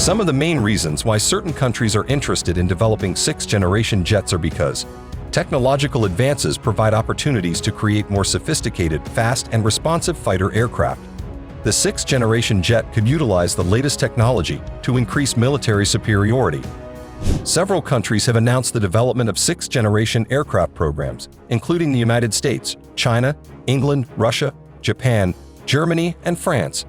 Some of the main reasons why certain countries are interested in developing sixth-generation jets are because technological advances provide opportunities to create more sophisticated, fast, and responsive fighter aircraft. The sixth-generation jet could utilize the latest technology to increase military superiority. Several countries have announced the development of sixth-generation aircraft programs, including the United States, China, England, Russia, Japan, Germany, and France.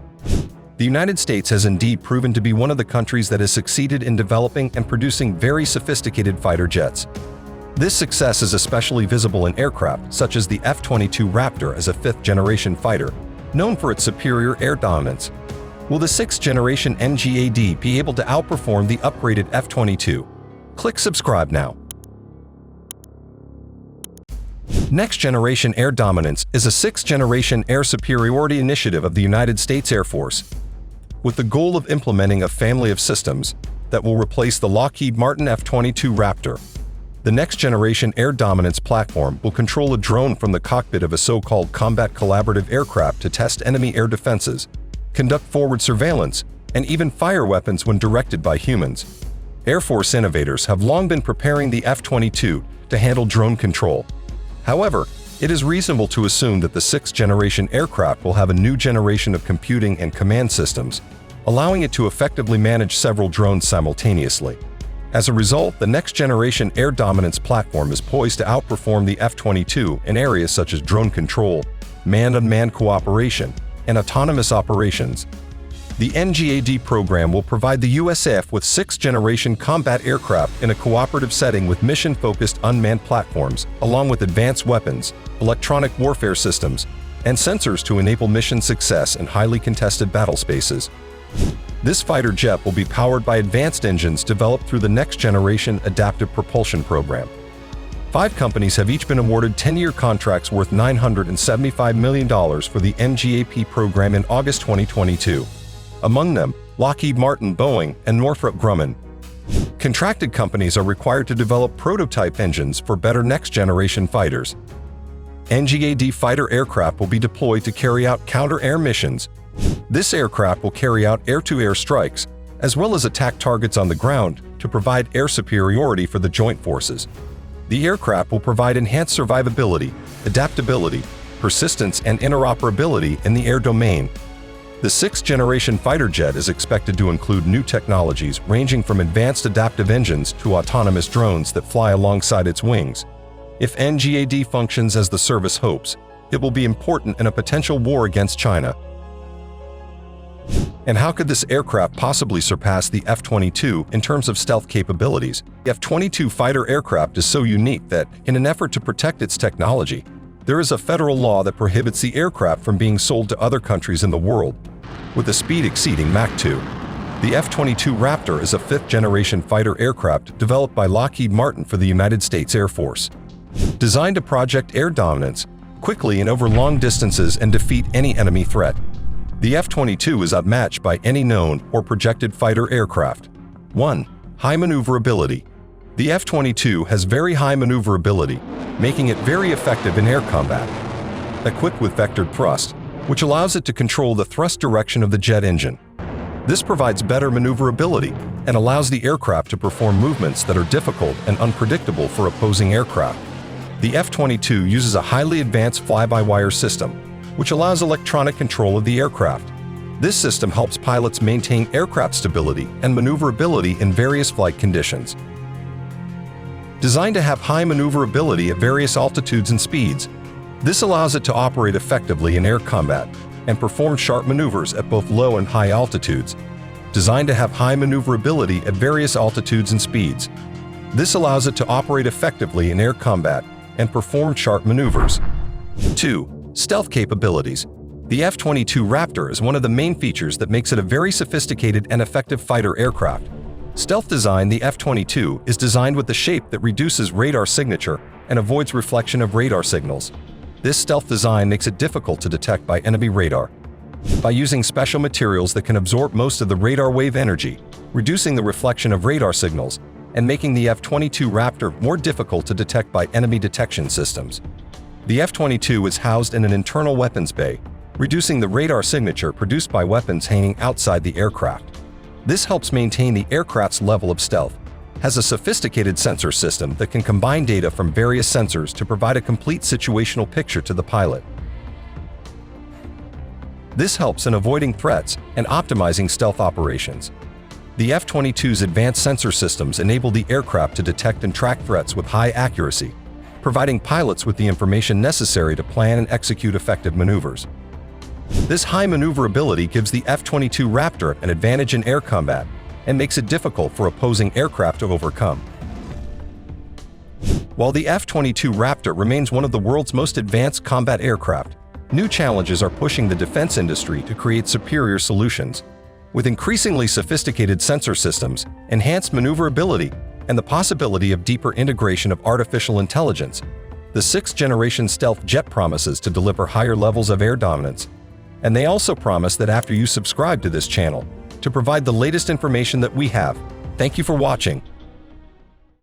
The United States has indeed proven to be one of the countries that has succeeded in developing and producing very sophisticated fighter jets. This success is especially visible in aircraft such as the F-22 Raptor as a fifth-generation fighter, known for its superior air dominance. Will the sixth-generation NGAD be able to outperform the upgraded F-22? Click subscribe now. Next-generation air dominance is a sixth-generation air superiority initiative of the United States Air Force, with the goal of implementing a family of systems that will replace the Lockheed Martin F-22 Raptor. The next-generation air dominance platform will control a drone from the cockpit of a so-called combat collaborative aircraft to test enemy air defenses, conduct forward surveillance, and even fire weapons when directed by humans. Air Force innovators have long been preparing the F-22 to handle drone control. However, it is reasonable to assume that the sixth-generation aircraft will have a new generation of computing and command systems, allowing it to effectively manage several drones simultaneously. As a result, the next-generation air dominance platform is poised to outperform the F-22 in areas such as drone control, man-on-man cooperation, and autonomous operations. The NGAD program will provide the USAF with sixth-generation combat aircraft in a cooperative setting with mission-focused unmanned platforms, along with advanced weapons, electronic warfare systems, and sensors to enable mission success in highly contested battle spaces. This fighter jet will be powered by advanced engines developed through the next-generation adaptive propulsion program. 5 companies have each been awarded 10-year contracts worth $975 million for the NGAP program in August 2022. Among them, Lockheed Martin, Boeing, and Northrop Grumman. Contracted companies are required to develop prototype engines for better next-generation fighters. NGAD fighter aircraft will be deployed to carry out counter-air missions. This aircraft will carry out air-to-air strikes, as well as attack targets on the ground to provide air superiority for the joint forces. The aircraft will provide enhanced survivability, adaptability, persistence, and interoperability in the air domain. The sixth-generation fighter jet is expected to include new technologies ranging from advanced adaptive engines to autonomous drones that fly alongside its wings. If NGAD functions as the service hopes, it will be important in a potential war against China. And how could this aircraft possibly surpass the F-22 in terms of stealth capabilities? The F-22 fighter aircraft is so unique that, in an effort to protect its technology, there is a federal law that prohibits the aircraft from being sold to other countries in the world, with a speed exceeding Mach 2. The F-22 Raptor is a fifth-generation fighter aircraft developed by Lockheed Martin for the United States Air Force. Designed to project air dominance quickly and over long distances and defeat any enemy threat, the F-22 is outmatched by any known or projected fighter aircraft. 1. High maneuverability. The F-22 has very high maneuverability, making it very effective in air combat. Equipped with vectored thrust, which allows it to control the thrust direction of the jet engine. This provides better maneuverability and allows the aircraft to perform movements that are difficult and unpredictable for opposing aircraft. The F-22 uses a highly advanced fly-by-wire system, which allows electronic control of the aircraft. This system helps pilots maintain aircraft stability and maneuverability in various flight conditions. Designed to have high maneuverability at various altitudes and speeds, this allows it to operate effectively in air combat and perform sharp maneuvers at both low and high altitudes. Designed to have high maneuverability at various altitudes and speeds, this allows it to operate effectively in air combat and perform sharp maneuvers. 2. Stealth capabilities. The F-22 Raptor is one of the main features that makes it a very sophisticated and effective fighter aircraft. Stealth design. The F-22 is designed with the shape that reduces radar signature and avoids reflection of radar signals. This stealth design makes it difficult to detect by enemy radar. By using special materials that can absorb most of the radar wave energy, reducing the reflection of radar signals, and making the F-22 Raptor more difficult to detect by enemy detection systems. The F-22 is housed in an internal weapons bay, reducing the radar signature produced by weapons hanging outside the aircraft. This helps maintain the aircraft's level of stealth, has a sophisticated sensor system that can combine data from various sensors to provide a complete situational picture to the pilot. This helps in avoiding threats and optimizing stealth operations. The F-22's advanced sensor systems enable the aircraft to detect and track threats with high accuracy, providing pilots with the information necessary to plan and execute effective maneuvers. This high maneuverability gives the F-22 Raptor an advantage in air combat and makes it difficult for opposing aircraft to overcome. While the F-22 Raptor remains one of the world's most advanced combat aircraft, new challenges are pushing the defense industry to create superior solutions. With increasingly sophisticated sensor systems, enhanced maneuverability, and the possibility of deeper integration of artificial intelligence, the 6th-generation stealth jet promises to deliver higher levels of air dominance. And they also promise that after you subscribe to this channel, to provide the latest information that we have. Thank you for watching.